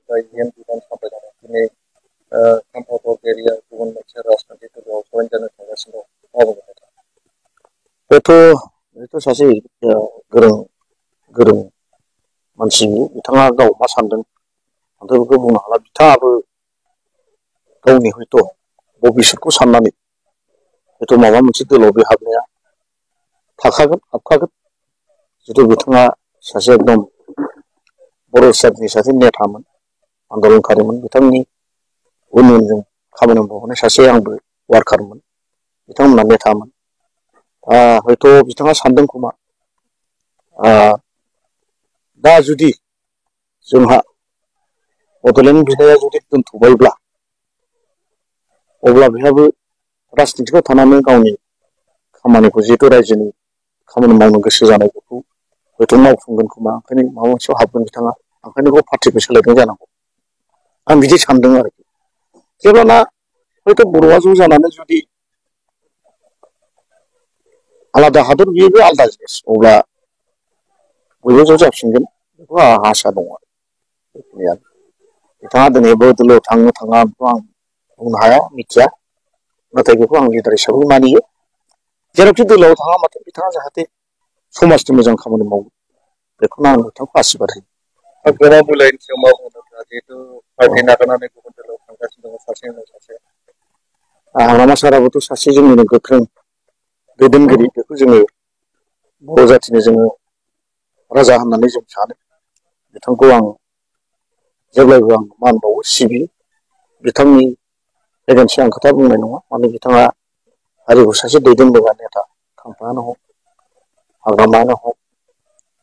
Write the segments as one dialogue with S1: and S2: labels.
S1: समनिफ्राय इयुन बिबान सामलायनानै दिनै सामफ्रामबो बेरिया गुबुन मोनसे राजखान्थि दोलोआव जयेन जानो थांगासिनो दं
S2: बेथ' सासे गोरों मानसि बिथाङा गाव मा सानदों आंथ' बेखौ बुंनो हाला बिथाङाबो गावनि हयथ' भबिसतखौ साननानै हयथ' माबा मोनसे दोलोआव बे हाबनाया हाबखागोन जिथु बिथाङा सासे एकदम बर' जाथिनि सासे नेतामोन आन्दलनकारिमोन बिथांनि उन जों खामानि मावबोनाय सासे आंबो वार्कारमोन बिथांमोना नेतामोन हयथ' बिथाङा सानदों खोमा दा जुदि जोंहा बड'लेण्ड बिनाया जुदि दोनथ'बायब्ला अब्ला बेहाबो राजनितिकआव थानानै गावनि खामानिखौ जिहेतु रायजोनि खामानि मावनो गोसो जानायफोरखौ हयथ' मावफुंगोन खोमा ओंखायनो माबा मोनसेयाव हाबगोन बिथाङा ओंखायनो बेखौ पार्टिखौ सोलायदों जानांगौ आं बिदि सानदों आरोखि जेब्लाना हयथ' बर'आ ज' जानानै जुदि आलादा हादर बेबो आलादा जिनिस अब्ला बयबो ज' जाफिनगोन बेखौ आंहा आसा दङ आरो बिथाङा दिनै दोलोआव थांनो थाङा बेखौ आं बुंनो हाया मिथिया नाथाय बेखौ आं लिडार हिसाबै मानियो जेरावखि दोलोआव थाङा माथो बिथाङा जाहाथे समाजनि मोजां खामानि मावो बेखौनो आं बिथांखौ आसिरबाद होयो
S1: गोबां बुलायनि सायाव मा बुंनो जिहेतु पार्टि नागारनानै गुबुन दोलोआव थांगासिनो दङ सासे उनाव सासे
S2: हांगामा साराबोथ' सासे जोंनिनो गोख्रों दैदेनगिरि बेखौ जोङो बर' जाथिनि जोङो राजा होननानै जों सानो बिथांखौ आं जेब्लायबो आं मान बावो सिबियो बिथांनि एगेन्सै आं खोथा बुंनाय नङा माने बिथाङा हारिखौ सासे दैदेनबोग्रा नेता खाम्फायानो हक हाग्रामायानो हक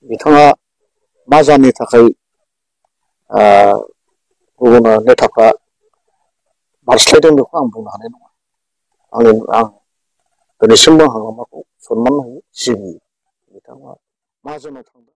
S2: बिथाङा मा जानो थाखाय गुबुन नेताफ्रा बारस्लायदों बेखौ आं बुंनो हानाय नङा आं दिनैसिमबो हांगामाखौ सनमान होयो सिबियो बिथाङा मा जानो थांदों